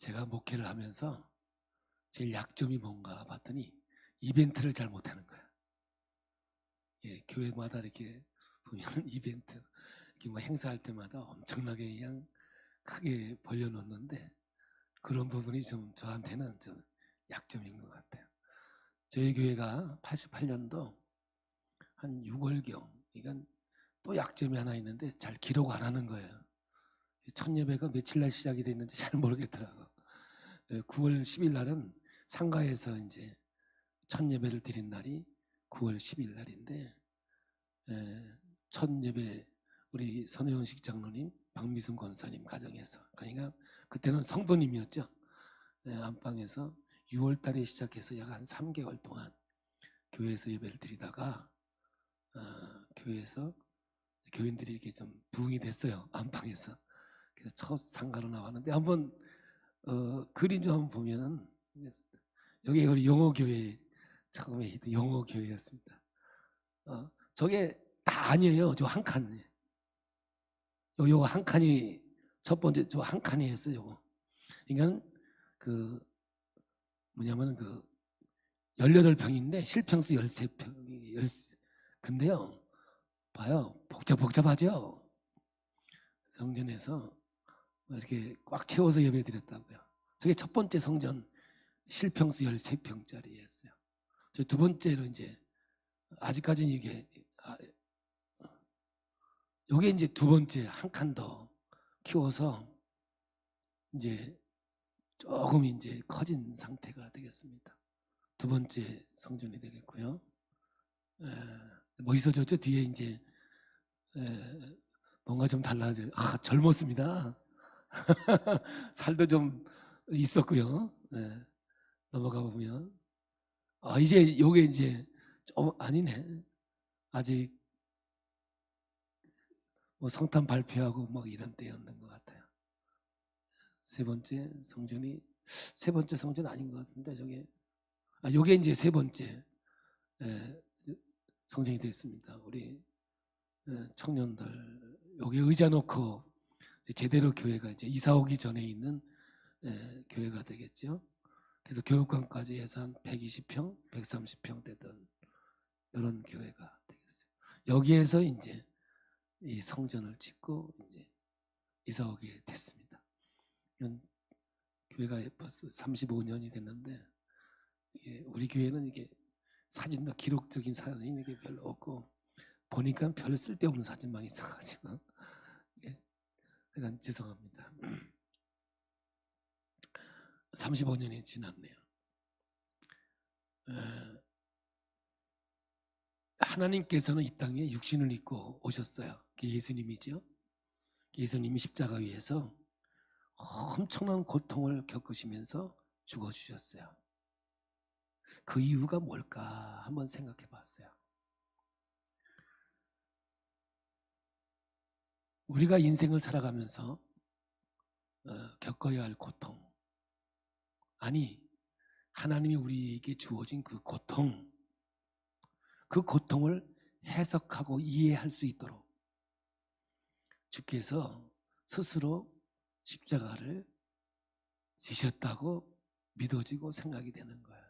제가 목회를 하면서 제일 약점이 뭔가 봤더니 이벤트를 잘 못하는 거야. 예, 교회마다 이렇게 보면 이벤트, 이렇게 뭐 행사할 때마다 엄청나게 그냥 크게 벌려놓는데 그런 부분이 좀 저한테는 좀 약점인 것 같아요. 저희 교회가 88년도 한 6월경, 이건 또 약점이 하나 있는데 잘 기록 안 하는 거예요. 첫 예배가 며칠 날 시작이 됐는지 잘 모르겠더라고. 9월 10일 날은 상가에서 이제 첫 예배를 드린 날이 9월 10일 날인데, 첫 예배 우리 선혜원식 장로님, 박미순 권사님 가정에서, 그러니까 그때는 성도님이었죠. 안방에서 6월 달에 시작해서 약 한 3개월 동안 교회에서 예배를 드리다가 교회에서 교인들이 이렇게 좀 부흥이 됐어요. 안방에서. 그래서 첫 상가로 나왔는데 한번 그림 좀 한번 보면은 여기 우리 영어교회 처음에 있던 영어교회였습니다. 저게 다 아니에요. 저 한 칸. 요거 한 칸이 첫 번째 저 한 칸이 했어요. 요거. 그러니까 그 뭐냐면 그 18평인데 실평수 13평이 근데요. 봐요. 복잡하죠. 성전에서 이렇게 꽉 채워서 예배 드렸다고요. 저게 첫 번째 성전 실평수 13평짜리였어요. 저 두 번째로 이제 아직까지는 요게 이제 두 번째 한 칸 더 키워서 이제 조금 이제 커진 상태가 되겠습니다. 두 번째 성전이 되겠고요. 멋있어졌죠? 뒤에 이제 뭔가 좀 달라져요. 젊었습니다. 살도 좀 있었고요. 넘어가 보면 이제 요게 이제 좀 아니네. 아직 뭐 성탄 발표하고 막 이런 때였는 것 같아요. 세 번째 성전 아닌 것 같은데 저게 요게 이제 세 번째 성전이 됐습니다. 우리 청년들 여기 의자 놓고 제대로 교회가 이제 이사 오기 전에 있는 교회가 되겠죠. 그래서 교육관까지 해서 한 120평, 130평 되던 이런 교회가 되겠어요. 여기에서 이제 이 성전을 짓고 이제 이사 오게 됐습니다. 교회가 벌써 35년이 됐는데 우리 교회는 이게 사진도 기록적인 사진이 별로 없고 보니까 별 쓸데없는 사진만 있어가지고 약간 죄송합니다. 35년이 지났네요. 하나님께서는 이 땅에 육신을 입고 오셨어요. 그게 예수님이죠. 예수님이 십자가 위에서 엄청난 고통을 겪으시면서 죽어주셨어요. 그 이유가 뭘까 한번 생각해 봤어요. 우리가 인생을 살아가면서 겪어야 할 고통, 아니 하나님이 우리에게 주어진 그 고통을 해석하고 이해할 수 있도록 주께서 스스로 십자가를 지셨다고 믿어지고 생각이 되는 거예요.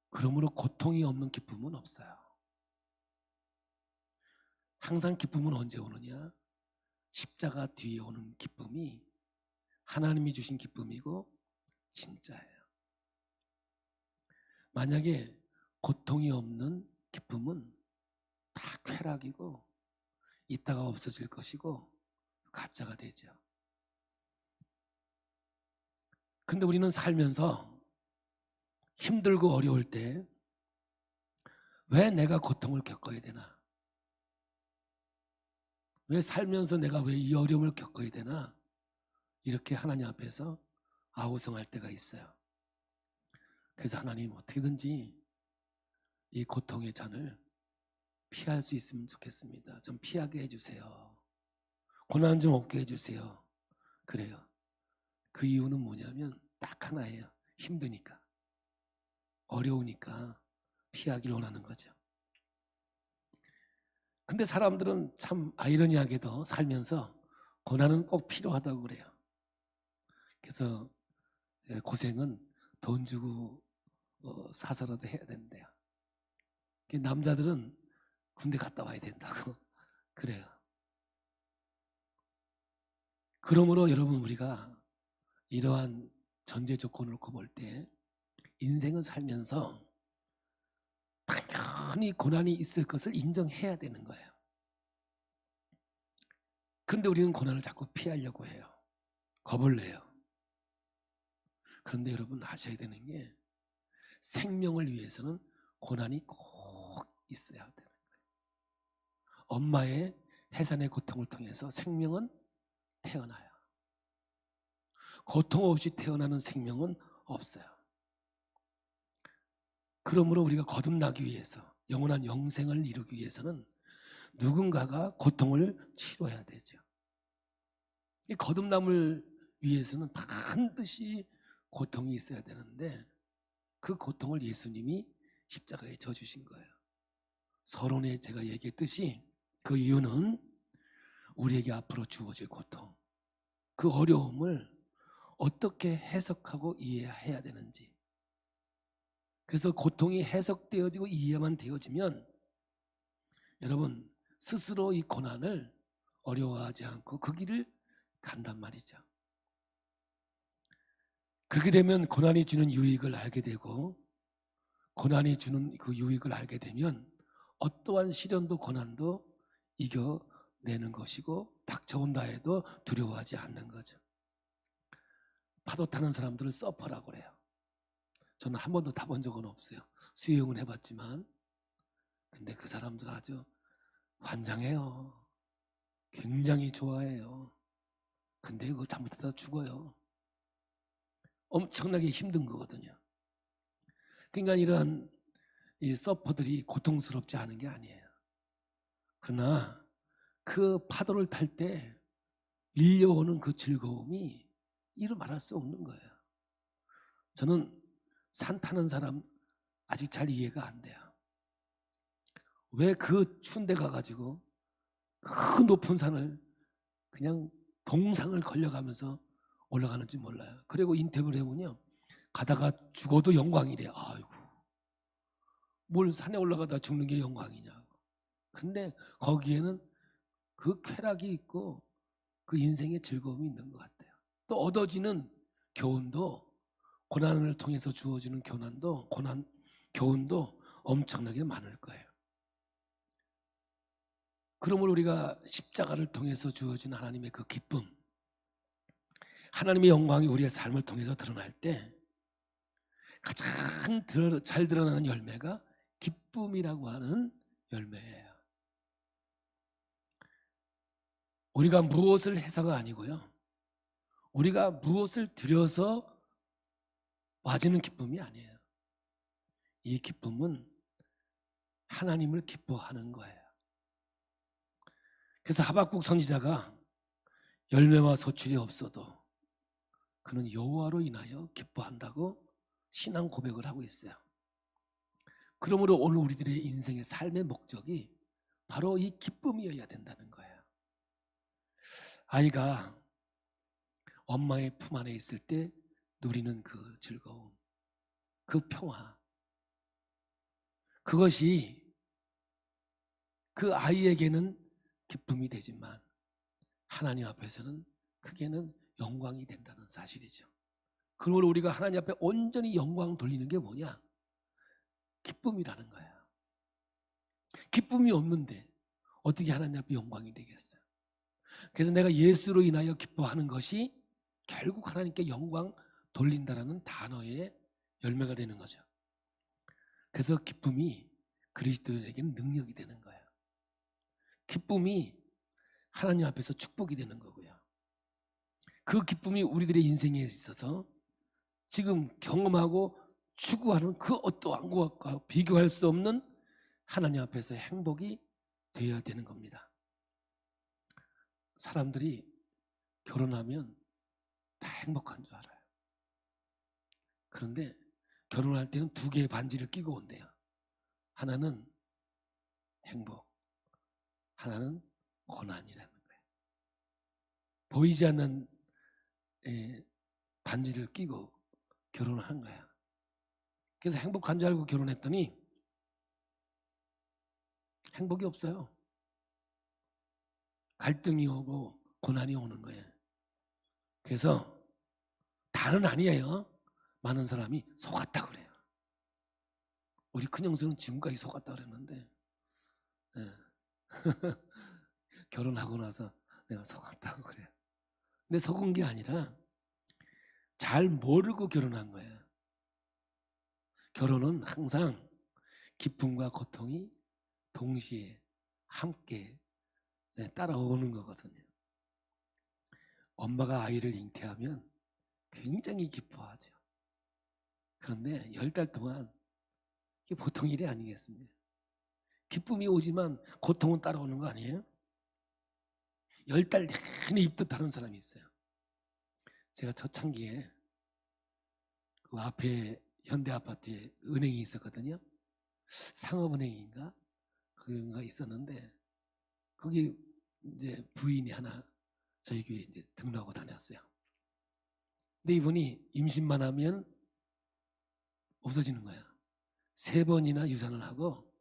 그러므로 고통이 없는 기쁨은 없어요. 항상 기쁨은 언제 오느냐? 십자가 뒤에 오는 기쁨이 하나님이 주신 기쁨이고 진짜예요. 만약에 고통이 없는 기쁨은 다 쾌락이고 있다가 없어질 것이고 가짜가 되죠. 근데 우리는 살면서 힘들고 어려울 때 왜 내가 고통을 겪어야 되나? 왜 살면서 내가 왜 이 어려움을 겪어야 되나? 이렇게 하나님 앞에서 아우성할 때가 있어요. 그래서 하나님 어떻게든지 이 고통의 잔을 피할 수 있으면 좋겠습니다. 좀 피하게 해주세요. 고난 좀 없게 해주세요. 그래요. 그 이유는 뭐냐면 딱 하나예요. 힘드니까. 어려우니까 피하길 원하는 거죠. 근데 사람들은 참 아이러니하게도 살면서 고난은 꼭 필요하다고 그래요. 그래서 고생은 돈 주고 사서라도 해야 된대요. 남자들은 군대 갔다 와야 된다고 그래요. 그러므로 여러분, 우리가 이러한 전제 조건을 놓고 볼 때 인생을 살면서 당연히 고난이 있을 것을 인정해야 되는 거예요. 그런데 우리는 고난을 자꾸 피하려고 해요. 겁을 내요. 그런데 여러분 아셔야 되는 게, 생명을 위해서는 고난이 꼭 있어야 되는 거예요. 엄마의 해산의 고통을 통해서 생명은 태어나요. 고통 없이 태어나는 생명은 없어요. 그러므로 우리가 거듭나기 위해서, 영원한 영생을 이루기 위해서는 누군가가 고통을 치료해야 되죠. 이 거듭남을 위해서는 반드시 고통이 있어야 되는데, 그 고통을 예수님이 십자가에 져주신 거예요. 서론에 제가 얘기했듯이 그 이유는 우리에게 앞으로 주어질 고통, 그 어려움을 어떻게 해석하고 이해해야 되는지. 그래서 고통이 해석되어지고 이해만 되어지면 여러분 스스로 이 고난을 어려워하지 않고 그 길을 간단 말이죠. 그렇게 되면 고난이 주는 유익을 알게 되고, 고난이 주는 그 유익을 알게 되면 어떠한 시련도 고난도 이겨내는 것이고, 닥쳐온다 해도 두려워하지 않는 거죠. 파도 타는 사람들을 서퍼라고 그래요. 저는 한 번도 타본 적은 없어요. 수영은 해봤지만. 근데 그 사람들 아주 환장해요. 굉장히 좋아해요. 근데 그거 잘못해서 죽어요. 엄청나게 힘든 거거든요. 그러니까 이런 이 서퍼들이 고통스럽지 않은 게 아니에요. 그러나 그 파도를 탈 때 밀려오는 그 즐거움이 이루 말할 수 없는 거예요. 저는 산 타는 사람 아직 잘 이해가 안 돼요. 왜 그 추운 데 가가지고 그 높은 산을 그냥 동상을 걸려가면서 올라가는지 몰라요. 그리고 인터뷰를 해보면 가다가 죽어도 영광이래. 아이고, 뭘 산에 올라가다 죽는 게 영광이냐고. 근데 거기에는 그 쾌락이 있고 그 인생의 즐거움이 있는 것 같아요. 또 얻어지는 교훈도, 고난을 통해서 주어지는 교훈도 엄청나게 많을 거예요. 그러므로 우리가 십자가를 통해서 주어진 하나님의 그 기쁨, 하나님의 영광이 우리의 삶을 통해서 드러날 때 가장 잘 드러나는 열매가 기쁨이라고 하는 열매예요. 우리가 무엇을 해서가 아니고요, 우리가 무엇을 들여서 와지는 기쁨이 아니에요. 이 기쁨은 하나님을 기뻐하는 거예요. 그래서 하박국 선지자가 열매와 소출이 없어도 그는 여호와로 인하여 기뻐한다고 신앙 고백을 하고 있어요. 그러므로 오늘 우리들의 인생의 삶의 목적이 바로 이 기쁨이어야 된다는 거예요. 아이가 엄마의 품 안에 있을 때 누리는 그 즐거움, 그 평화, 그것이 그 아이에게는 기쁨이 되지만 하나님 앞에서는 크게는 영광이 된다는 사실이죠. 그러므로 우리가 하나님 앞에 온전히 영광 돌리는 게 뭐냐? 기쁨이라는 거예요. 기쁨이 없는데 어떻게 하나님 앞에 영광이 되겠어요? 그래서 내가 예수로 인하여 기뻐하는 것이 결국 하나님께 영광 돌린다라는 단어의 열매가 되는 거죠. 그래서 기쁨이 그리스도인에게는 능력이 되는 거예요. 기쁨이 하나님 앞에서 축복이 되는 거고요. 그 기쁨이 우리들의 인생에 있어서 지금 경험하고 추구하는 그 어떠한 것과 비교할 수 없는 하나님 앞에서 행복이 되어야 되는 겁니다. 사람들이 결혼하면 다 행복한 줄 알아요. 그런데 결혼할 때는 두 개의 반지를 끼고 온대요. 하나는 행복, 하나는 고난이라는 거예요. 보이지 않는 반지를 끼고 결혼을 한 거야. 그래서 행복한 줄 알고 결혼했더니 행복이 없어요. 갈등이 오고 고난이 오는 거예요. 그래서 다는 아니에요. 많은 사람이 속았다고 그래요. 우리 큰형수는 지금까지 속았다고 그랬는데 결혼하고 나서 내가 속았다고 그래요. 근데 속은 게 아니라 잘 모르고 결혼한 거예요. 결혼은 항상 기쁨과 고통이 동시에 함께 따라오는 거거든요. 엄마가 아이를 잉태하면 굉장히 기뻐하죠. 그런데 10달 동안 이게 보통 일이 아니겠습니까? 기쁨이 오지만 고통은 따라오는 거 아니에요? 10달 내내 입덧하는 사람이 있어요. 제가 초창기에 그 앞에 현대아파트에 은행이 있었거든요. 상업은행인가 그런 거 있었는데 거기 이제 부인이 하나 저희 교회에 이제 등록하고 다녔어요. 근데 이분이 임신만 하면 없어지는 거야. 3번이나 유산을 하고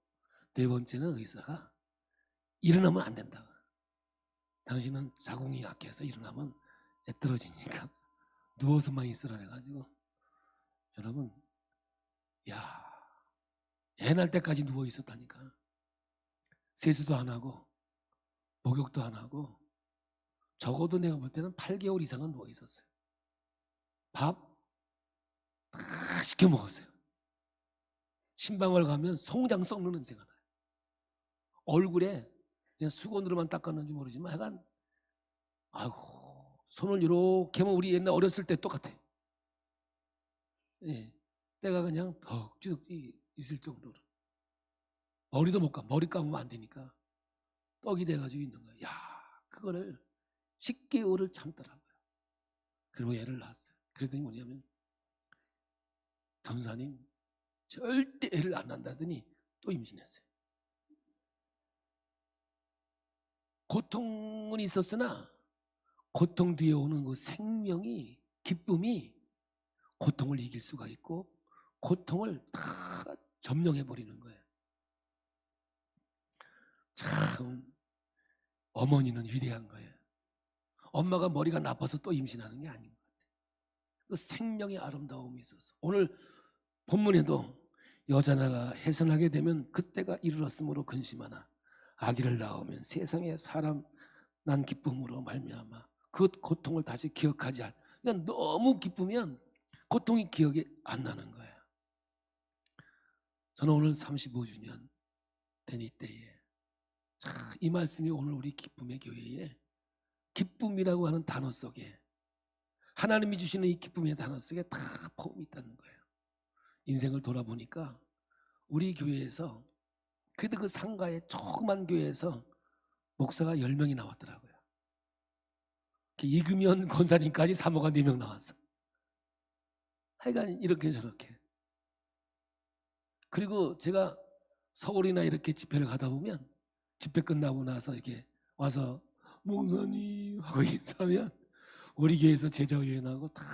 4번째는 의사가 일어나면 안 된다. 당신은 자궁이 약해서 일어나면 애 떨어지니까 누워서만 있으라 해가지고 여러분 애 날 때까지 누워 있었다니까. 세수도 안 하고 목욕도 안 하고 적어도 내가 볼 때는 8개월 이상은 누워 있었어요. 밥 다 시켜 먹었어요. 신방을 가면 송장 썩는 냄새가 나요. 얼굴에 그냥 수건으로만 닦았는지 모르지만 약간 아이고 손을 이렇게 하면 우리 옛날 어렸을 때 똑같아. 때가 그냥 덕지덕 있을 정도로 머리도 못 감아. 머리 감으면 안 되니까 떡이 돼가지고 있는 거야. 그거를 10개월을 참더라고요. 그리고 애를 낳았어요. 그랬더니 뭐냐면 전사님 절대 애를 안 낳는다더니 또 임신했어요. 고통은 있었으나 고통 뒤에 오는 그 생명이 기쁨이 고통을 이길 수가 있고 고통을 다 점령해버리는 거예요. 참 어머니는 위대한 거예요. 엄마가 머리가 나빠서 또 임신하는 게 아닌 것 같아요. 그 생명의 아름다움이 있어서 오늘 본문에도 여자나가 해산하게 되면 그때가 이르렀으므로 근심하나 아기를 낳으면 세상에 사람 난 기쁨으로 말미암아 그 고통을 다시 기억하지 않아. 그러니까 너무 기쁘면 고통이 기억이 안 나는 거예요. 저는 오늘 35주년 된 이때에 이 말씀이 오늘 우리 기쁨의 교회에 기쁨이라고 하는 단어 속에 하나님이 주시는 이 기쁨의 단어 속에 다 포함이 있다는 거예요. 인생을 돌아보니까 우리 교회에서 그래도 그 상가에 조그만 교회에서 목사가 10명이 나왔더라고요. 이금현 권사님까지 사모가 4명 나왔어. 하여간 이렇게 저렇게. 그리고 제가 서울이나 이렇게 집회를 가다 보면 집회 끝나고 나서 이렇게 와서 목사님 하고 인사하면 우리 교회에서 제자훈련하고 다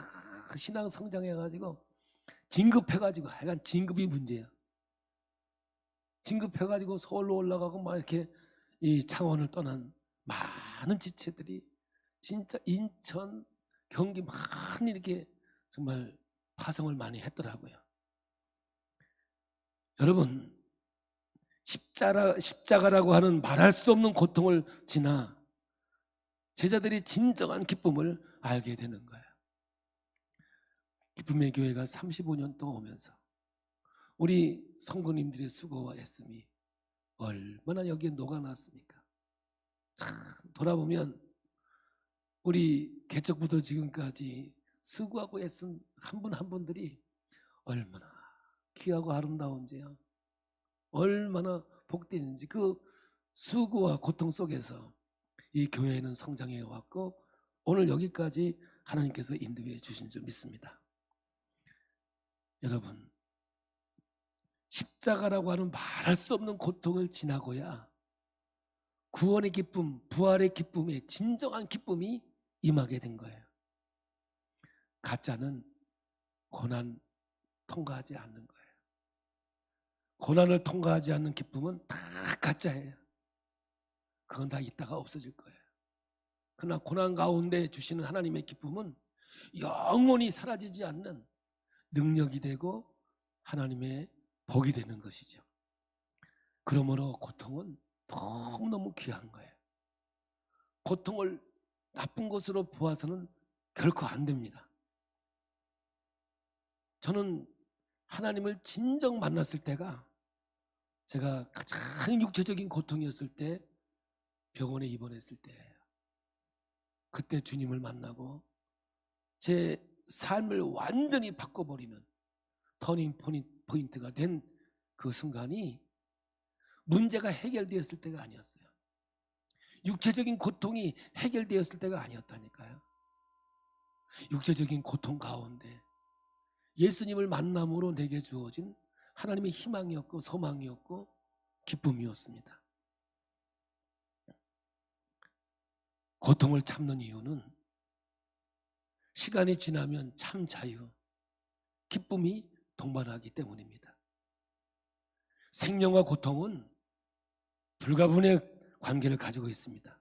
신앙 성장해가지고 진급해가지고 하여간 진급이 문제야. 진급해가지고 서울로 올라가고 막 이렇게 이 창원을 떠난 많은 지체들이 진짜 인천, 경기 많이 이렇게 정말 파송을 많이 했더라고요. 여러분 십자가라고 하는 말할 수 없는 고통을 지나 제자들이 진정한 기쁨을 알게 되는 거예요. 기쁨의 교회가 35년 동안 오면서 우리 성도님들의 수고와 애씀이 얼마나 여기에 녹아났습니까? 참 돌아보면 우리 개척부터 지금까지 수고하고 애쓴 한 분 한 분들이 얼마나 귀하고 아름다운지요. 얼마나 복되는지 그 수고와 고통 속에서 이 교회는 성장해 왔고 오늘 여기까지 하나님께서 인도해 주신 줄 믿습니다. 여러분 십자가라고 하는 말할 수 없는 고통을 지나고야 구원의 기쁨, 부활의 기쁨의 진정한 기쁨이 임하게 된 거예요. 가짜는 고난 통과하지 않는 거예요. 고난을 통과하지 않는 기쁨은 다 가짜예요. 그건 다 있다가 없어질 거예요. 그러나 고난 가운데 주시는 하나님의 기쁨은 영원히 사라지지 않는 능력이 되고 하나님의 복이 되는 것이죠. 그러므로 고통은 너무너무 귀한 거예요. 고통을 나쁜 것으로 보아서는 결코 안 됩니다. 저는 하나님을 진정 만났을 때가 제가 가장 육체적인 고통이었을 때 병원에 입원했을 때예요. 그때 주님을 만나고 제 삶을 완전히 바꿔버리는 터닝 포인트가 된 그 순간이 문제가 해결되었을 때가 아니었어요. 육체적인 고통이 해결되었을 때가 아니었다니까요. 육체적인 고통 가운데 예수님을 만남으로 내게 주어진 하나님의 희망이었고 소망이었고 기쁨이었습니다. 고통을 참는 이유는 시간이 지나면 참 자유, 기쁨이 동반하기 때문입니다. 생명과 고통은 불가분의 관계를 가지고 있습니다.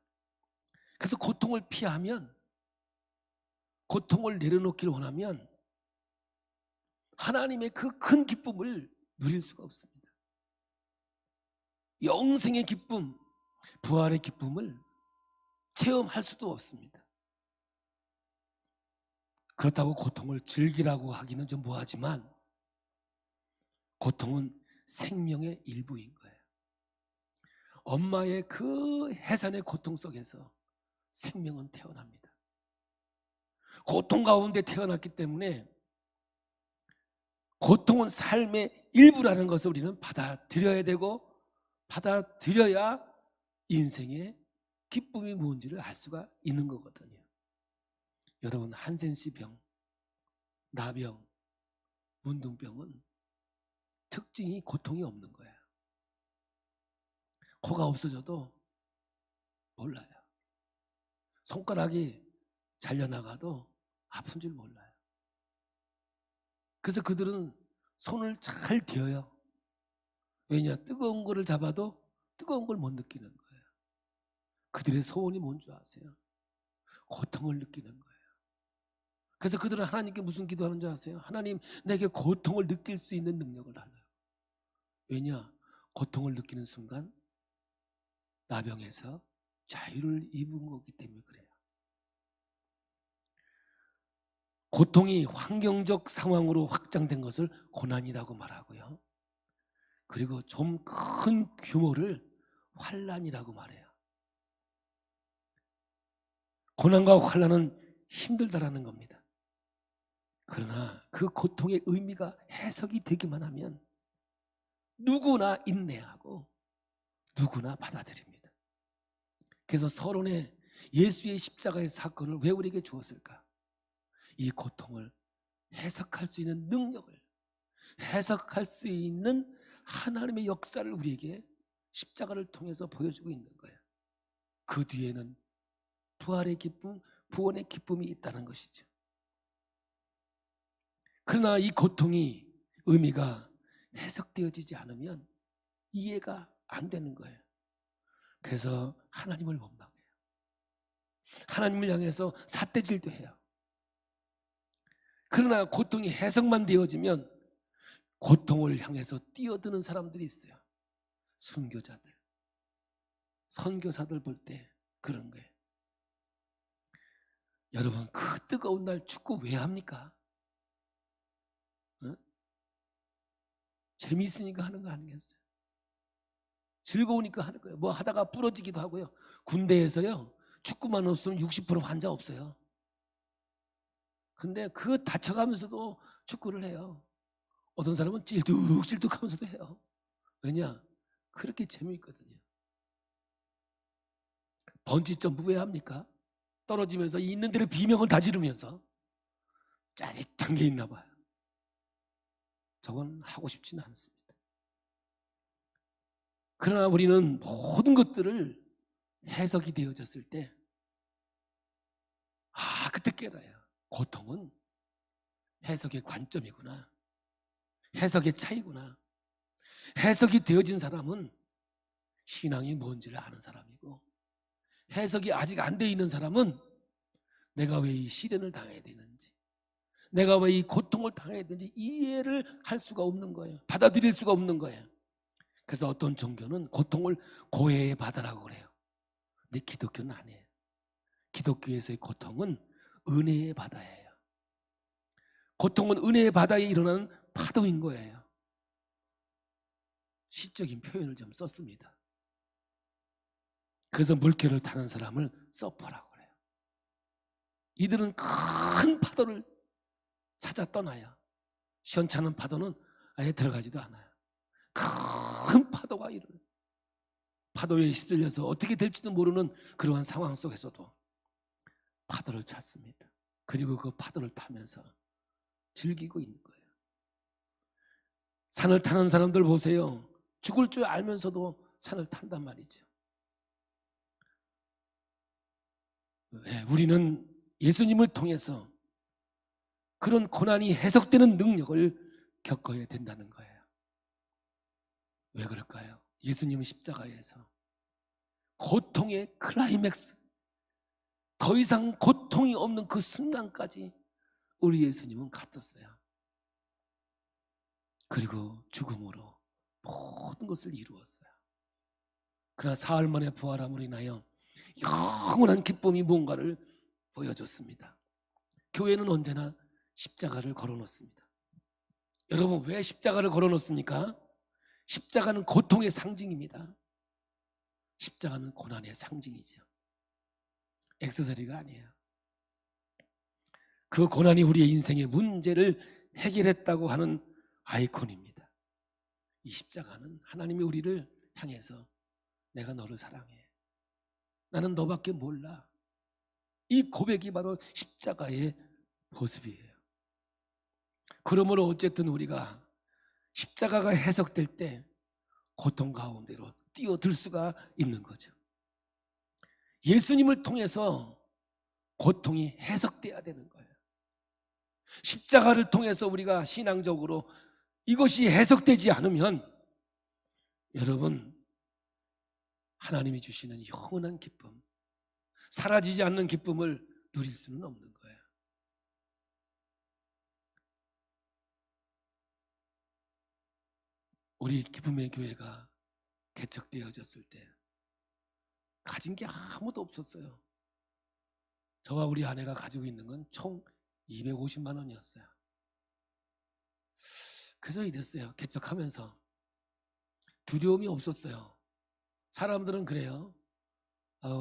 그래서 고통을 피하면, 고통을 내려놓기를 원하면 하나님의 그 큰 기쁨을 누릴 수가 없습니다. 영생의 기쁨, 부활의 기쁨을 체험할 수도 없습니다. 그렇다고 고통을 즐기라고 하기는 좀 뭐하지만 고통은 생명의 일부인 거예요. 엄마의 그 해산의 고통 속에서 생명은 태어납니다. 고통 가운데 태어났기 때문에 고통은 삶의 일부라는 것을 우리는 받아들여야 되고, 받아들여야 인생의 기쁨이 뭔지를 알 수가 있는 거거든요. 여러분, 한센씨 병, 나병, 문둥병은 특징이 고통이 없는 거예요. 코가 없어져도 몰라요. 손가락이 잘려나가도 아픈 줄 몰라요. 그래서 그들은 손을 잘 대어요. 왜냐? 뜨거운 거를 잡아도 뜨거운 걸 못 느끼는 거예요. 그들의 소원이 뭔지 아세요? 고통을 느끼는 거예요. 그래서 그들은 하나님께 무슨 기도하는 줄 아세요? 하나님, 내게 고통을 느낄 수 있는 능력을 달라요. 왜냐? 고통을 느끼는 순간 나병에서 자유를 입은 거기 때문에 그래요. 고통이 환경적 상황으로 확장된 것을 고난이라고 말하고요. 그리고 좀 큰 규모를 환난이라고 말해요. 고난과 환난은 힘들다라는 겁니다. 그러나 그 고통의 의미가 해석이 되기만 하면 누구나 인내하고 누구나 받아들입니다. 그래서 서론에 예수의 십자가의 사건을 왜 우리에게 주었을까? 이 고통을 해석할 수 있는 능력을, 해석할 수 있는 하나님의 역사를 우리에게 십자가를 통해서 보여주고 있는 거예요. 그 뒤에는 부활의 기쁨, 구원의 기쁨이 있다는 것이죠. 그러나 이 고통이 의미가 해석되어지지 않으면 이해가 안 되는 거예요. 그래서 하나님을 원망해요. 하나님을 향해서 삿대질도 해요. 그러나 고통이 해석만 되어지면 고통을 향해서 뛰어드는 사람들이 있어요. 순교자들, 선교사들 볼 때 그런 거예요. 여러분, 그 뜨거운 날 축구 왜 합니까? 어? 재미있으니까 하는 거 아니겠어요? 즐거우니까 하는 거예요. 뭐 하다가 부러지기도 하고요. 군대에서요, 축구만 없으면 60% 환자 없어요. 근데 그 다쳐가면서도 축구를 해요. 어떤 사람은 찔뚝찔뚝 하면서도 해요. 왜냐? 그렇게 재미있거든요. 번지점프 왜 합니까? 떨어지면서 있는 대로 비명을 다 지르면서 짜릿한 게 있나 봐요. 저건 하고 싶지는 않습니다. 그러나 우리는 모든 것들을 해석이 되어졌을 때 그때 깨달아요. 고통은 해석의 관점이구나. 해석의 차이구나. 해석이 되어진 사람은 신앙이 뭔지를 아는 사람이고, 해석이 아직 안 돼 있는 사람은 내가 왜 이 시련을 당해야 되는지, 내가 왜 이 고통을 당해야 되는지 이해를 할 수가 없는 거예요. 받아들일 수가 없는 거예요. 그래서 어떤 종교는 고통을 고해의 바다라고 그래요. 근데 기독교는 아니에요. 기독교에서의 고통은 은혜의 바다예요. 고통은 은혜의 바다에 일어나는 파도인 거예요. 시적인 표현을 좀 썼습니다. 그래서 물결을 타는 사람을 서퍼라고 그래요. 이들은 큰 파도를 찾아 떠나요. 시원찮은 파도는 아예 들어가지도 않아요. 큰 파도가 일어나요. 파도에 휩쓸려서 어떻게 될지도 모르는 그러한 상황 속에서도 파도를 찾습니다. 그리고 그 파도를 타면서 즐기고 있는 거예요. 산을 타는 사람들 보세요. 죽을 줄 알면서도 산을 탄단 말이죠. 왜? 우리는 예수님을 통해서 그런 고난이 해석되는 능력을 겪어야 된다는 거예요. 왜 그럴까요? 예수님은 십자가에서 고통의 클라이맥스, 더 이상 고통이 없는 그 순간까지 우리 예수님은 갔었어요. 그리고 죽음으로 모든 것을 이루었어요. 그러나 사흘 만에 부활함으로 인하여 영원한 기쁨이 뭔가를 보여줬습니다. 교회는 언제나 십자가를 걸어놓습니다. 여러분, 왜 십자가를 걸어놓습니까? 십자가는 고통의 상징입니다. 십자가는 고난의 상징이죠. 액세서리가 아니에요. 그 고난이 우리의 인생의 문제를 해결했다고 하는 아이콘입니다. 이 십자가는 하나님이 우리를 향해서 내가 너를 사랑해, 나는 너밖에 몰라, 이 고백이 바로 십자가의 모습이에요. 그러므로 어쨌든 우리가 십자가가 해석될 때 고통 가운데로 뛰어들 수가 있는 거죠. 예수님을 통해서 고통이 해석돼야 되는 거예요. 십자가를 통해서 우리가 신앙적으로 이것이 해석되지 않으면 여러분, 하나님이 주시는 영원한 기쁨, 사라지지 않는 기쁨을 누릴 수는 없는 거예요. 우리 기쁨의 교회가 개척되어졌을 때 가진 게 아무도 없었어요. 저와 우리 아내가 가지고 있는 건 총 250만 원이었어요. 그래서 이랬어요. 개척하면서 두려움이 없었어요. 사람들은 그래요.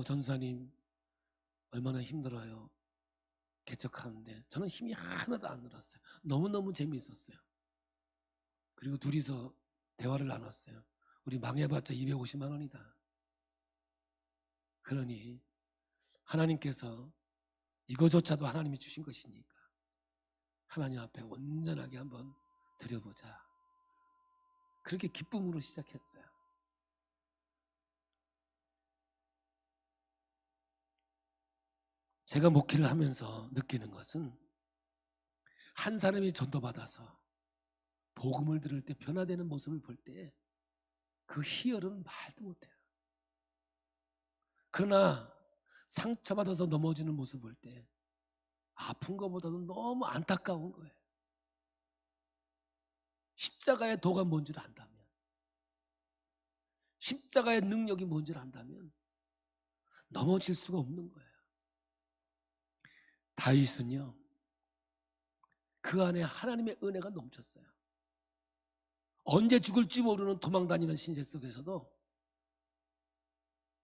전사님 얼마나 힘들어요, 개척하는데. 저는 힘이 하나도 안 들었어요. 너무너무 재미있었어요. 그리고 둘이서 대화를 나눴어요. 우리 망해봤자 250만 원이다. 그러니 하나님께서 이거조차도 하나님이 주신 것이니까 하나님 앞에 온전하게 한번 드려보자. 그렇게 기쁨으로 시작했어요. 제가 목회를 하면서 느끼는 것은 한 사람이 전도받아서 복음을 들을 때 변화되는 모습을 볼 때 그 희열은 말도 못해요. 그러나 상처받아서 넘어지는 모습을 볼 때 아픈 것보다도 너무 안타까운 거예요. 십자가의 도가 뭔지를 안다면, 십자가의 능력이 뭔지를 안다면 넘어질 수가 없는 거예요. 다윗은요, 그 안에 하나님의 은혜가 넘쳤어요. 언제 죽을지 모르는 도망다니는 신세 속에서도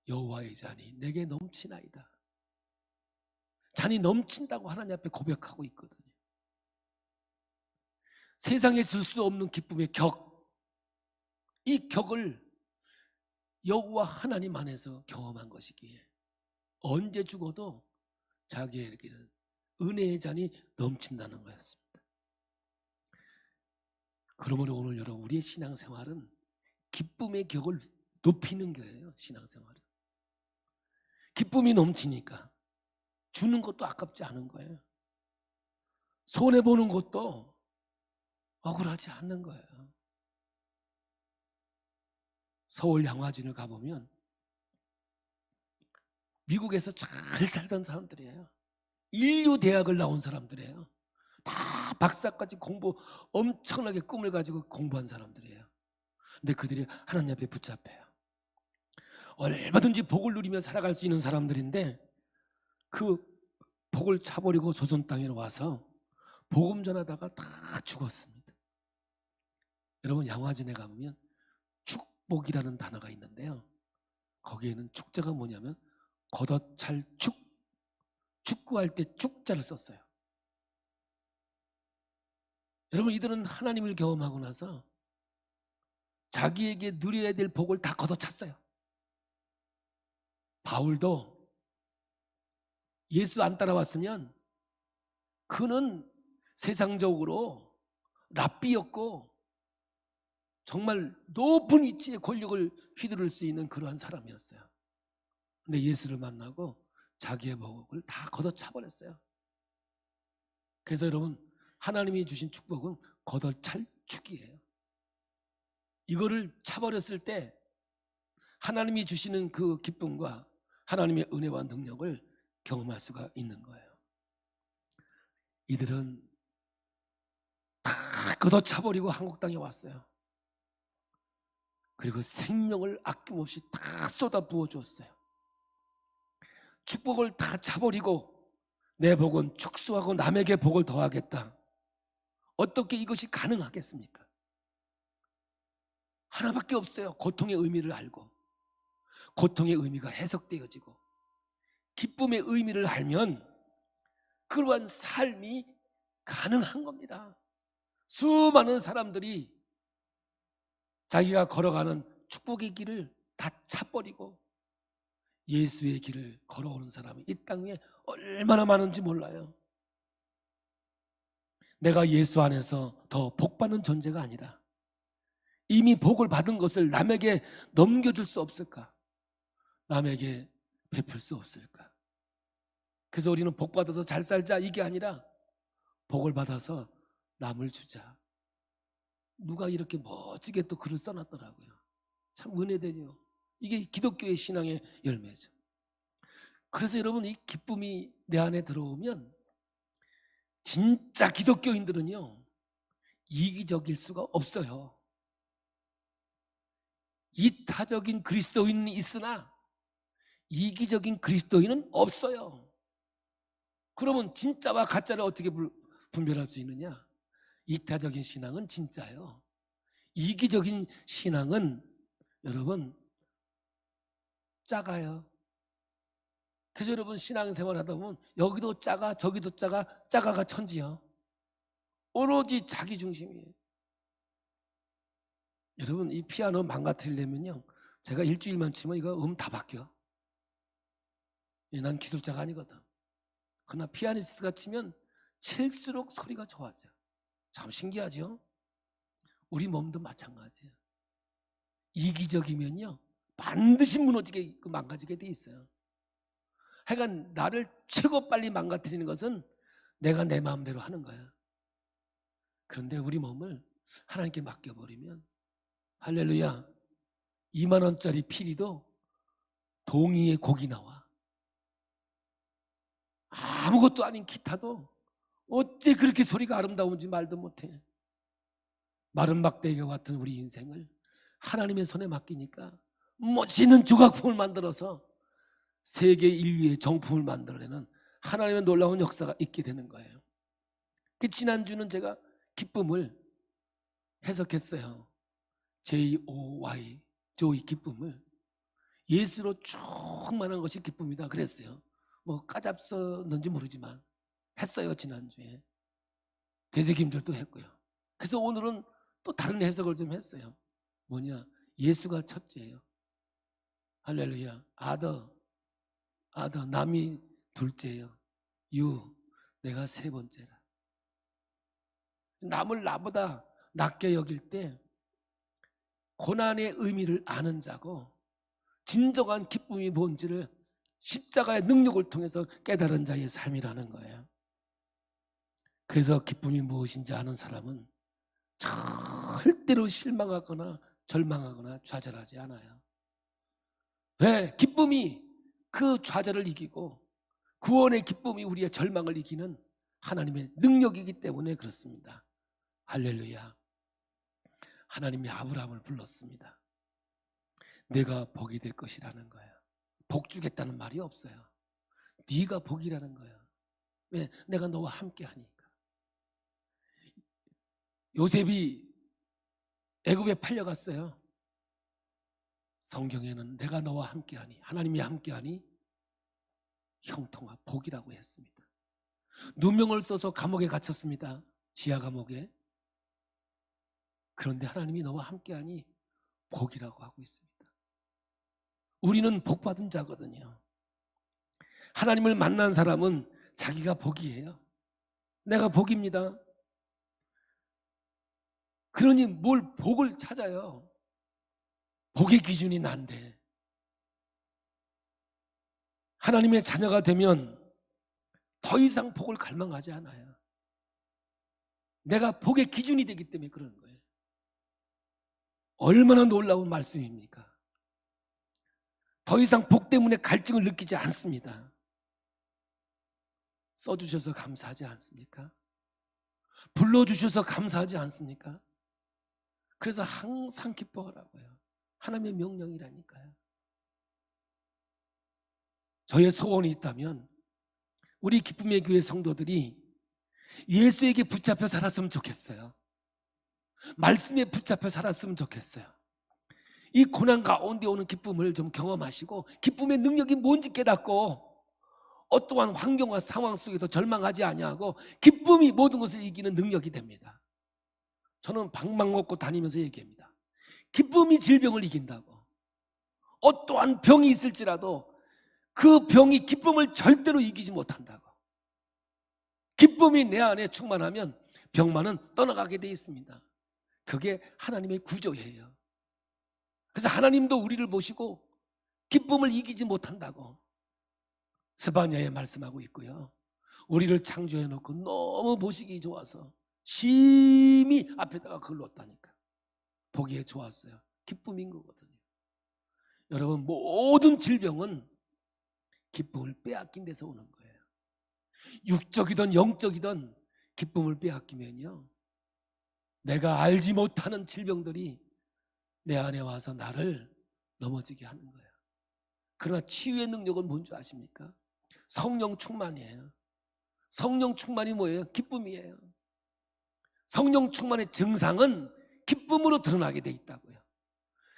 여호와의 잔이 내게 넘치나이다, 잔이 넘친다고 하나님 앞에 고백하고 있거든요. 세상에 줄 수 없는 기쁨의 격, 이 격을 여호와 하나님 안에서 경험한 것이기에 언제 죽어도 자기에게는 은혜의 잔이 넘친다는 거였습니다. 그러므로 오늘 여러분, 우리의 신앙생활은 기쁨의 격을 높이는 거예요. 신앙생활은 기쁨이 넘치니까 주는 것도 아깝지 않은 거예요. 손해보는 것도 억울하지 않는 거예요. 서울 양화진을 가보면 미국에서 잘 살던 사람들이에요. 인류 대학을 나온 사람들이에요. 다 박사까지 공부 엄청나게 꿈을 가지고 공부한 사람들이에요. 근데 그들이 하나님 앞에 붙잡혀요. 얼마든지 복을 누리며 살아갈 수 있는 사람들인데 그 복을 차버리고 조선 땅에 와서 복음 전하다가 다 죽었습니다. 여러분, 양화진에 가보면 축복이라는 단어가 있는데요, 거기에는 축자가 뭐냐면 걷어찰 축, 축구할 때 축자를 썼어요. 여러분, 이들은 하나님을 경험하고 나서 자기에게 누려야 될 복을 다 걷어찼어요. 바울도 예수 안 따라왔으면 그는 세상적으로 랍비였고 정말 높은 위치의 권력을 휘두를 수 있는 그러한 사람이었어요. 근데 예수를 만나고 자기의 복을 다 걷어차버렸어요. 그래서 여러분, 하나님이 주신 축복은 걷어찰 축이에요. 이거를 차버렸을 때 하나님이 주시는 그 기쁨과 하나님의 은혜와 능력을 경험할 수가 있는 거예요. 이들은 다 걷어차버리고 한국 땅에 왔어요. 그리고 생명을 아낌없이 다 쏟아 부어주었어요. 축복을 다 차버리고 내 복은 축소하고 남에게 복을 더하겠다. 어떻게 이것이 가능하겠습니까? 하나밖에 없어요. 고통의 의미를 알고 고통의 의미가 해석되어지고 기쁨의 의미를 알면 그러한 삶이 가능한 겁니다. 수많은 사람들이 자기가 걸어가는 축복의 길을 다 차버리고 예수의 길을 걸어오는 사람이 이 땅에 얼마나 많은지 몰라요. 내가 예수 안에서 더 복받는 존재가 아니라 이미 복을 받은 것을 남에게 넘겨줄 수 없을까? 남에게 베풀 수 없을까? 그래서 우리는 복 받아서 잘 살자 이게 아니라 복을 받아서 남을 주자. 누가 이렇게 멋지게 또 글을 써놨더라고요. 참 은혜되죠. 이게 기독교의 신앙의 열매죠. 그래서 여러분, 이 기쁨이 내 안에 들어오면 진짜 기독교인들은요 이기적일 수가 없어요. 이타적인 그리스도인은 있으나 이기적인 그리스도인은 없어요. 그러면 진짜와 가짜를 어떻게 분별할 수 있느냐? 이타적인 신앙은 진짜예요. 이기적인 신앙은 여러분 작아요. 그래서 여러분, 신앙생활 하다 보면 여기도 작아 저기도 작아, 작아가 천지요. 오로지 자기 중심이에요. 여러분, 이 피아노 망가뜨리려면요 제가 일주일만 치면 이거 다 바뀌어. 난 기술자가 아니거든. 그러나 피아니스트가 치면 칠수록 소리가 좋아져. 참 신기하죠? 우리 몸도 마찬가지예요. 이기적이면요 반드시 무너지게 망가지게 돼 있어요. 하여간 나를 최고 빨리 망가뜨리는 것은 내가 내 마음대로 하는 거야. 그런데 우리 몸을 하나님께 맡겨버리면 할렐루야, 2만 원짜리 피리도 동이의 곡이 나와. 아무것도 아닌 기타도 어째 그렇게 소리가 아름다운지 말도 못해. 마른 막대기와 같은 우리 인생을 하나님의 손에 맡기니까 멋있는 조각품을 만들어서 세계 인류의 정품을 만들어내는 하나님의 놀라운 역사가 있게 되는 거예요. 그 지난주는 제가 기쁨을 해석했어요. J-O-Y, 조이, 기쁨을 예수로 충만한 것이 기쁨이다 그랬어요. 뭐 까잡었는지 모르지만 했어요. 지난주에 대세김들도 했고요. 그래서 오늘은 또 다른 해석을 좀 했어요. 뭐냐, 예수가 첫째예요. 할렐루야. 아더 남이 둘째예요. 유, 내가 세 번째라. 남을 나보다 낮게 여길 때 고난의 의미를 아는 자고 진정한 기쁨이 뭔지를 십자가의 능력을 통해서 깨달은 자의 삶이라는 거예요. 그래서 기쁨이 무엇인지 아는 사람은 절대로 실망하거나 절망하거나 좌절하지 않아요. 왜? 기쁨이 그 좌절을 이기고 구원의 기쁨이 우리의 절망을 이기는 하나님의 능력이기 때문에 그렇습니다. 할렐루야. 하나님이 아브라함을 불렀습니다. 내가 복이 될 것이라는 거예요. 복 주겠다는 말이 없어요. 네가 복이라는 거예요. 왜? 내가 너와 함께 하니까. 요셉이 애굽에 팔려갔어요. 성경에는 내가 너와 함께하니, 하나님이 함께하니 형통하 복이라고 했습니다. 누명을 써서 감옥에 갇혔습니다. 지하 감옥에. 그런데 하나님이 너와 함께하니 복이라고 하고 있습니다. 우리는 복받은 자거든요. 하나님을 만난 사람은 자기가 복이에요. 내가 복입니다. 그러니 뭘 복을 찾아요. 복의 기준이 난데, 하나님의 자녀가 되면 더 이상 복을 갈망하지 않아요. 내가 복의 기준이 되기 때문에 그러는 거예요. 얼마나 놀라운 말씀입니까? 더 이상 복 때문에 갈증을 느끼지 않습니다. 써주셔서 감사하지 않습니까? 불러주셔서 감사하지 않습니까? 그래서 항상 기뻐하라고요. 하나님의 명령이라니까요. 저의 소원이 있다면 우리 기쁨의 교회 성도들이 예수에게 붙잡혀 살았으면 좋겠어요. 말씀에 붙잡혀 살았으면 좋겠어요. 이 고난 가운데 오는 기쁨을 좀 경험하시고 기쁨의 능력이 뭔지 깨닫고 어떠한 환경과 상황 속에서 절망하지 아니하고 기쁨이 모든 것을 이기는 능력이 됩니다. 저는 방망 먹고 다니면서 얘기합니다. 기쁨이 질병을 이긴다고. 어떠한 병이 있을지라도 그 병이 기쁨을 절대로 이기지 못한다고. 기쁨이 내 안에 충만하면 병만은 떠나가게 돼 있습니다. 그게 하나님의 구조예요. 그래서 하나님도 우리를 보시고 기쁨을 이기지 못한다고 스바냐에 말씀하고 있고요. 우리를 창조해 놓고 너무 보시기 좋아서 심히 앞에다가 글렀다니까. 보기에 좋았어요. 기쁨인 거거든요. 여러분, 모든 질병은 기쁨을 빼앗긴 데서 오는 거예요. 육적이든 영적이든 기쁨을 빼앗기면요, 내가 알지 못하는 질병들이 내 안에 와서 나를 넘어지게 하는 거예요. 그러나 치유의 능력은 뭔지 아십니까? 성령 충만이에요. 성령 충만이 뭐예요? 기쁨이에요. 성령 충만의 증상은 기쁨으로 드러나게 돼 있다고요.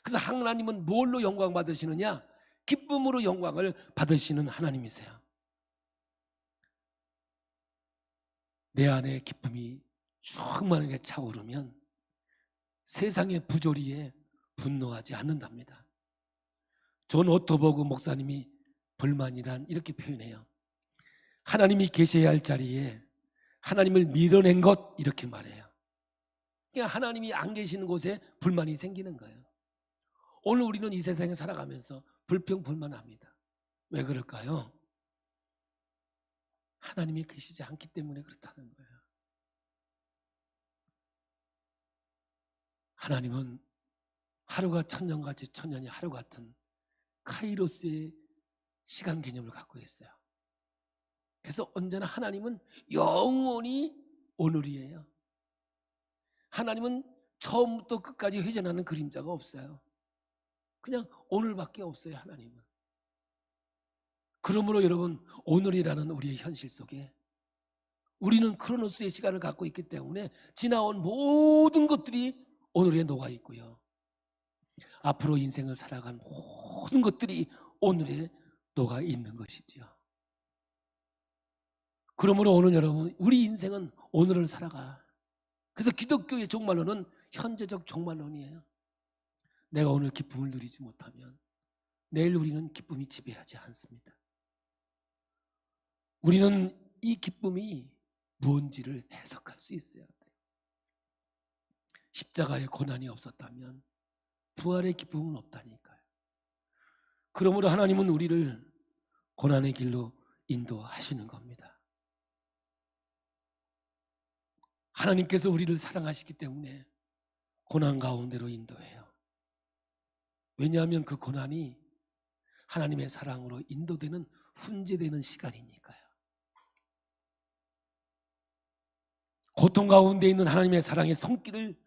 그래서 하나님은 뭘로 영광 받으시느냐? 기쁨으로 영광을 받으시는 하나님이세요. 내 안에 기쁨이 충만하게 차오르면 세상의 부조리에 분노하지 않는답니다. 존 오토버그 목사님이 불만이란 이렇게 표현해요. 하나님이 계셔야 할 자리에 하나님을 밀어낸 것, 이렇게 말해요. 그냥 하나님이 안 계시는 곳에 불만이 생기는 거예요. 오늘 우리는 이 세상에 살아가면서 불평불만합니다. 왜 그럴까요? 하나님이 계시지 않기 때문에 그렇다는 거예요. 하나님은 하루가 천년같이 천년이 하루 같은 카이로스의 시간 개념을 갖고 있어요. 그래서 언제나 하나님은 영원히 오늘이에요. 하나님은 처음부터 끝까지 회전하는 그림자가 없어요. 그냥 오늘밖에 없어요, 하나님은. 그러므로 여러분, 오늘이라는 우리의 현실 속에 우리는 크로노스의 시간을 갖고 있기 때문에 지나온 모든 것들이 오늘에 녹아 있고요. 앞으로 인생을 살아간 모든 것들이 오늘에 녹아 있는 것이지요. 그러므로 오늘 여러분, 우리 인생은 오늘을 살아가. 그래서 기독교의 종말론은 현재적 종말론이에요. 내가 오늘 기쁨을 누리지 못하면 내일 우리는 기쁨이 지배하지 않습니다. 우리는 이 기쁨이 무엇인지를 해석할 수 있어야 돼요. 십자가의 고난이 없었다면 부활의 기쁨은 없다니까요. 그러므로 하나님은 우리를 고난의 길로 인도하시는 겁니다. 하나님께서 우리를 사랑하시기 때문에 고난 가운데로 인도해요. 왜냐하면 그 고난이 하나님의 사랑으로 인도되는 훈제되는 시간이니까요. 고통 가운데 있는 하나님의 사랑의 손길을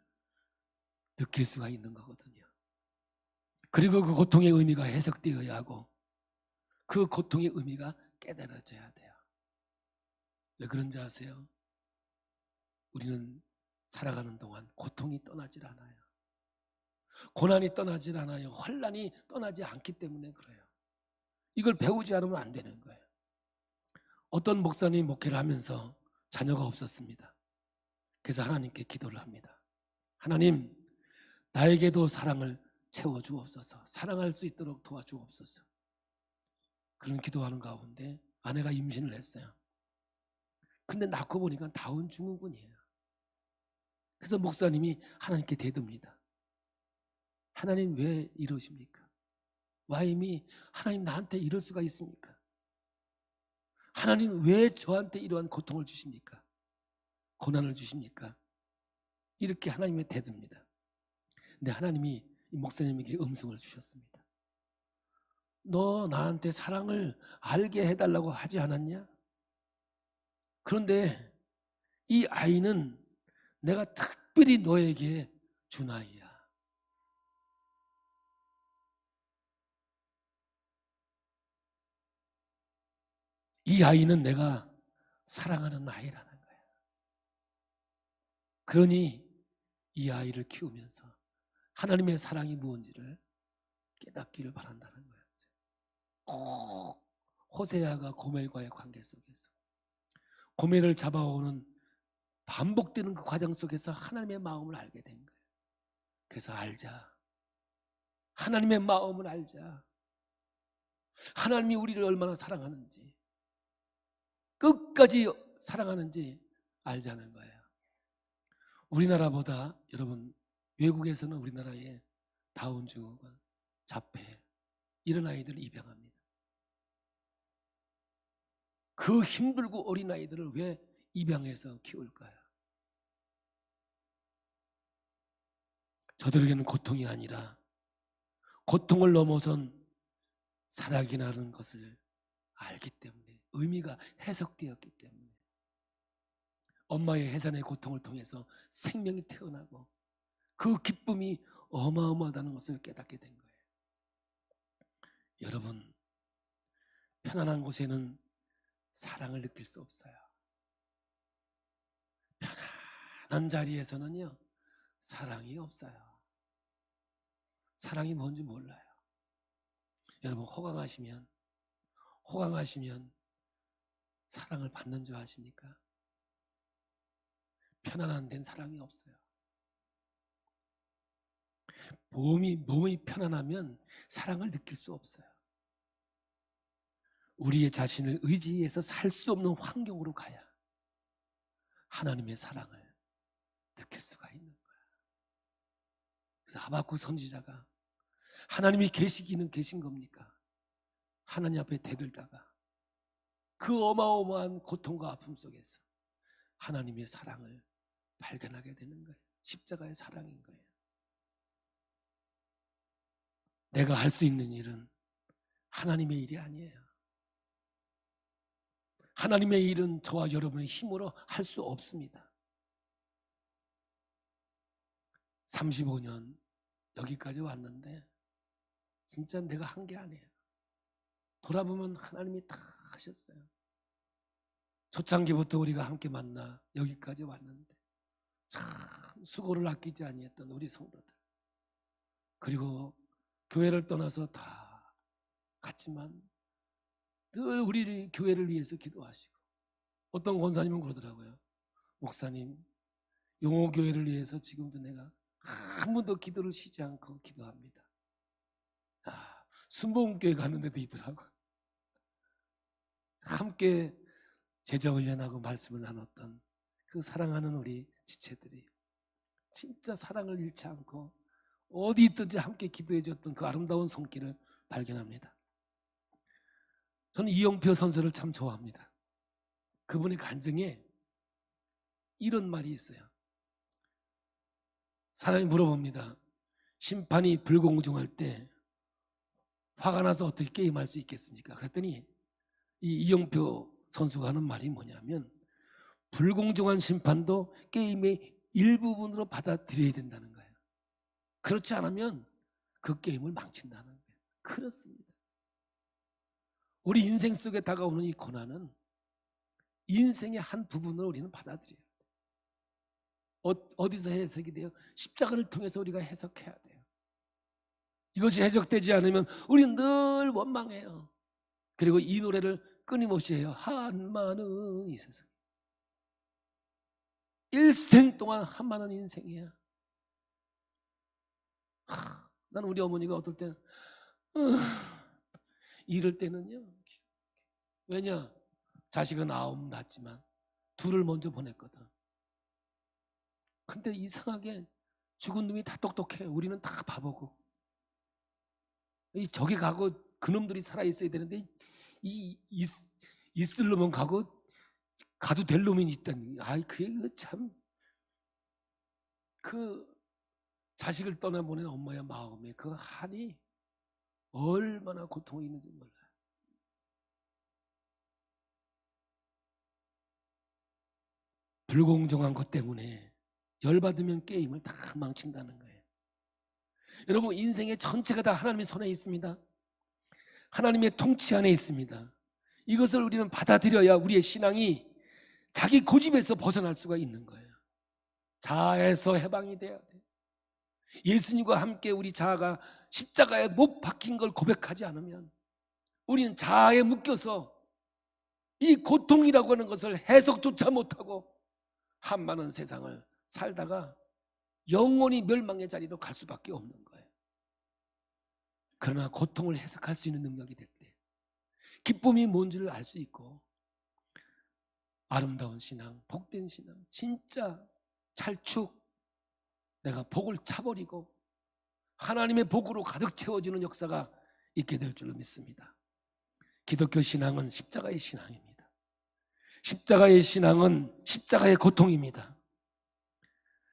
느낄 수가 있는 거거든요. 그리고 그 고통의 의미가 해석되어야 하고 그 고통의 의미가 깨달아져야 돼요. 왜 그런지 아세요? 우리는 살아가는 동안 고통이 떠나질 않아요. 고난이 떠나질 않아요. 환난이 떠나지 않기 때문에 그래요. 이걸 배우지 않으면 안 되는 거예요. 어떤 목사님 목회를 하면서 자녀가 없었습니다. 그래서 하나님께 기도를 합니다. 하나님, 나에게도 사랑을 채워주옵소서. 사랑할 수 있도록 도와주옵소서. 그런 기도하는 가운데 아내가 임신을 했어요. 근데 낳고 보니까 다운 증후군이에요. 그래서 목사님이 하나님께 대듭니다. 하나님 왜 이러십니까? 와임이 하나님 나한테 이럴 수가 있습니까? 하나님 왜 저한테 이러한 고통을 주십니까? 고난을 주십니까? 이렇게 하나님에 대듭니다. 근데 하나님이 이 목사님에게 음성을 주셨습니다. 너 나한테 사랑을 알게 해달라고 하지 않았냐? 그런데 이 아이는 내가 특별히 너에게 준 아이야. 이 아이는 내가 사랑하는 아이라는 거야. 그러니 이 아이를 키우면서 하나님의 사랑이 무엇인지를 깨닫기를 바란다는 거예요. 꼭 호세아가 고멜과의 관계 속에서 고멜을 잡아오는 반복되는 그 과정 속에서 하나님의 마음을 알게 된 거예요. 그래서 알자. 하나님의 마음을 알자. 하나님이 우리를 얼마나 사랑하는지, 끝까지 사랑하는지 알자는 거예요. 우리나라보다 여러분 외국에서는 우리나라에 다운 증후군, 자폐 이런 아이들을 입양합니다. 그 힘들고 어린 아이들을 왜 입양해서 키울까요? 저들에게는 고통이 아니라 고통을 넘어선 사랑이라는 것을 알기 때문에, 의미가 해석되었기 때문에 엄마의 해산의 고통을 통해서 생명이 태어나고 그 기쁨이 어마어마하다는 것을 깨닫게 된 거예요. 여러분, 편안한 곳에는 사랑을 느낄 수 없어요. 편안한 자리에서는요, 사랑이 없어요. 사랑이 뭔지 몰라요. 여러분, 호강하시면 사랑을 받는 줄 아십니까? 편안한 데는 사랑이 없어요. 몸이 편안하면 사랑을 느낄 수 없어요. 우리의 자신을 의지해서 살 수 없는 환경으로 가야 하나님의 사랑을 느낄 수가 있는 거야. 그래서 하박국 선지자가 하나님이 계시기는 계신 겁니까? 하나님 앞에 대들다가 그 어마어마한 고통과 아픔 속에서 하나님의 사랑을 발견하게 되는 거예요. 십자가의 사랑인 거예요. 내가 할 수 있는 일은 하나님의 일이 아니에요. 하나님의 일은 저와 여러분의 힘으로 할 수 없습니다. 35년 여기까지 왔는데 진짜 내가 한 게 아니에요. 돌아보면 하나님이 다 하셨어요. 초창기부터 우리가 함께 만나 여기까지 왔는데 참 수고를 아끼지 아니했던 우리 성도들, 그리고 교회를 떠나서 다 갔지만 늘 우리 교회를 위해서 기도하시고, 어떤 권사님은 그러더라고요. 목사님, 용호교회를 위해서 지금도 내가 한 번도 기도를 쉬지 않고 기도합니다. 순복음교회 가는 데도 있더라고요. 함께 제자훈련하고 말씀을 나눴던 그 사랑하는 우리 지체들이 진짜 사랑을 잃지 않고 어디 있든지 함께 기도해 줬던 그 아름다운 손길을 발견합니다. 저는 이영표 선수를 참 좋아합니다. 그분의 간증에 이런 말이 있어요. 사람이 물어봅니다. 심판이 불공정할 때 화가 나서 어떻게 게임할 수 있겠습니까? 그랬더니 이 이영표 선수가 하는 말이 뭐냐면, 불공정한 심판도 게임의 일부분으로 받아들여야 된다는 거예요. 그렇지 않으면 그 게임을 망친다는 거예요. 그렇습니다. 우리 인생 속에 다가오는 이 고난은 인생의 한 부분으로 우리는 받아들여야 돼요. 어디서 해석이 돼요? 십자가를 통해서 우리가 해석해야 돼요. 이것이 해석되지 않으면 우리는 늘 원망해요. 그리고 이 노래를 끊임없이 해요. 한많은 이 세상, 일생 동안 한많은 인생이야. 나는 우리 어머니가 어떨 때는 이럴 때는요, 왜냐, 자식은 9 낳았지만 2을 먼저 보냈거든. 근데 이상하게 죽은 놈이 다 똑똑해. 우리는 다 바보고. 저기 가고 그놈들이 살아있어야 되는데 있을 놈은 가도 될 놈이 있다니. 그게 참, 그 자식을 떠나보낸 엄마의 마음에 그 한이 얼마나 고통이 있는지 몰라요. 불공정한 것 때문에 열받으면 게임을 다 망친다는 거예요. 여러분, 인생의 전체가 다 하나님의 손에 있습니다. 하나님의 통치 안에 있습니다. 이것을 우리는 받아들여야 우리의 신앙이 자기 고집에서 벗어날 수가 있는 거예요. 자아에서 해방이 돼야 돼요. 예수님과 함께 우리 자아가 십자가에 못 박힌 걸 고백하지 않으면 우리는 자아에 묶여서 이 고통이라고 하는 것을 해석조차 못하고 한많은 세상을 살다가 영원히 멸망의 자리로 갈 수밖에 없는 거예요. 그러나 고통을 해석할 수 있는 능력이 될 때 기쁨이 뭔지를 알 수 있고, 아름다운 신앙, 복된 신앙, 진짜 찰축, 내가 복을 차버리고 하나님의 복으로 가득 채워지는 역사가 있게 될 줄로 믿습니다. 기독교 신앙은 십자가의 신앙입니다. 십자가의 신앙은 십자가의 고통입니다.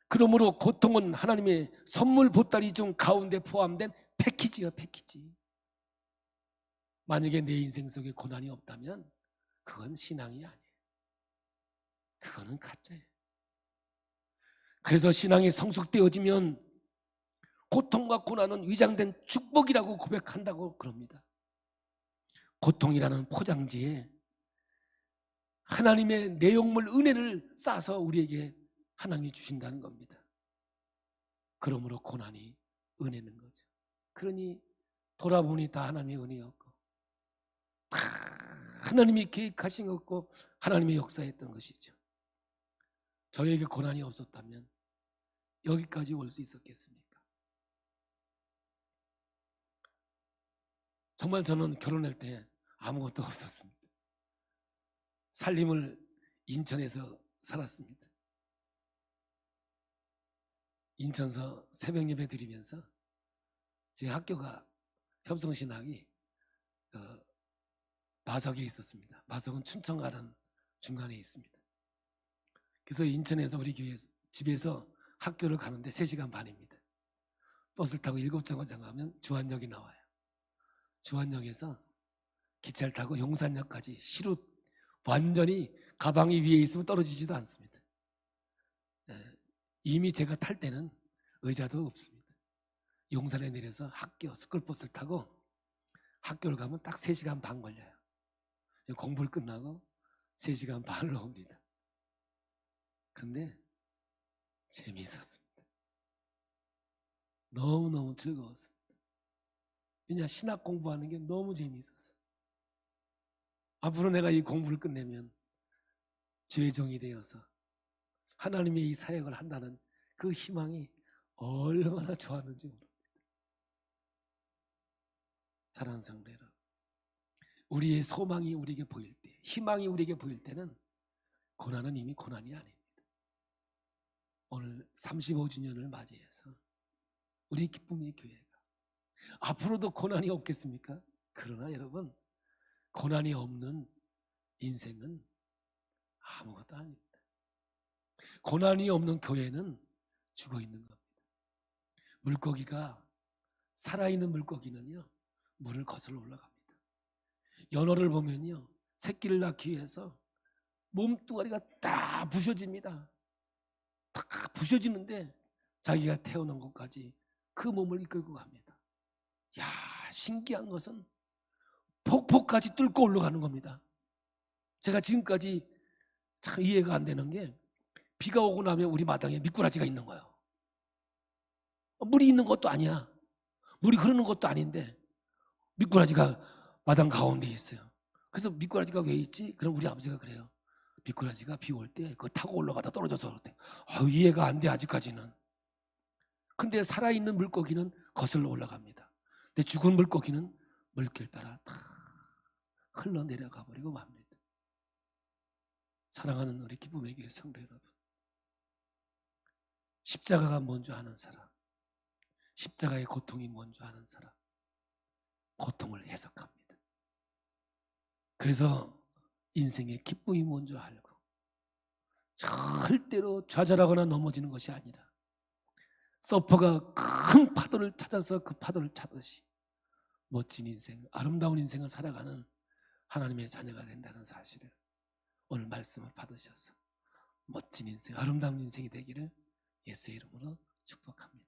그러므로 고통은 하나님의 선물 보따리 중 가운데 포함된 패키지예요, 패키지. 만약에 내 인생 속에 고난이 없다면 그건 신앙이 아니에요. 그거는 가짜예요. 그래서 신앙이 성숙되어지면 고통과 고난은 위장된 축복이라고 고백한다고 그럽니다. 고통이라는 포장지에 하나님의 내용물 은혜를 싸서 우리에게 하나님이 주신다는 겁니다. 그러므로 고난이 은혜는 거죠. 그러니 돌아보니 다 하나님의 은혜였고, 다 하나님이 계획하신 것고 하나님의 역사였던 것이죠. 저에게 고난이 없었다면 여기까지 올 수 있었겠습니까? 정말 저는 결혼할 때 아무것도 없었습니다. 살림을 인천에서 살았습니다. 인천서 새벽 예배 드리면서 제 학교가 협성신학이 마석에 있었습니다. 마석은 춘천 가는 중간에 있습니다. 그래서 인천에서 우리 교회 집에서 학교를 가는데 3시간 반입니다. 버스를 타고 7정거장 가면 주안역이 나와요. 주안역에서 기차를 타고 용산역까지 시루, 완전히 가방이 위에 있으면 떨어지지도 않습니다. 이미 제가 탈 때는 의자도 없습니다. 용산에 내려서 학교 스쿨버스를 타고 학교를 가면 딱 3시간 반 걸려요. 공부를 끝나고 3시간 반을 옵니다. 근데 재미있었습니다. 너무너무 즐거웠습니다. 왜냐, 신학 공부하는 게 너무 재미있었어요. 앞으로 내가 이 공부를 끝내면 주의 종이 되어서 하나님의 이 사역을 한다는 그 희망이 얼마나 좋았는지 모릅니다. 사랑하는 성도 여러분, 우리의 소망이 우리에게 보일 때, 희망이 우리에게 보일 때는 고난은 이미 고난이 아닙니다. 오늘 35주년을 맞이해서 우리 기쁨의 교회가 앞으로도 고난이 없겠습니까? 그러나 여러분, 고난이 없는 인생은 아무것도 아닙니다. 고난이 없는 교회는 죽어 있는 겁니다. 물고기가, 살아있는 물고기는요, 물을 거슬러 올라갑니다. 연어를 보면요, 새끼를 낳기 위해서 몸뚱아리가 다 부셔집니다. 다 부셔지는데 자기가 태어난 곳까지 그 몸을 이끌고 갑니다. 야, 신기한 것은 폭포까지 뚫고 올라가는 겁니다. 제가 지금까지 참 이해가 안 되는 게, 비가 오고 나면 우리 마당에 미꾸라지가 있는 거예요. 물이 있는 것도 아니야. 물이 흐르는 것도 아닌데 미꾸라지가 마당 가운데에 있어요. 그래서 미꾸라지가 왜 있지? 그럼 우리 아버지가 그래요. 미꾸라지가 비 올 때 그거 타고 올라가다 떨어져서 그럴 때, 이해가 안 돼 아직까지는. 근데 살아있는 물고기는 거슬러 올라갑니다. 근데 죽은 물고기는 물길 따라 다 흘러내려가 버리고 맙니다. 사랑하는 우리 기쁨의 교회 성도 여러분, 십자가가 뭔지 아는 사람, 십자가의 고통이 뭔지 아는 사람, 고통을 해석합니다. 그래서 인생의 기쁨이 뭔지 알고 절대로 좌절하거나 넘어지는 것이 아니라 서퍼가 큰 파도를 찾아서 그 파도를 차듯이 멋진 인생, 아름다운 인생을 살아가는 하나님의 자녀가 된다는 사실을 오늘 말씀을 받으셔서 멋진 인생, 아름다운 인생이 되기를 예수의 이름으로 축복합니다.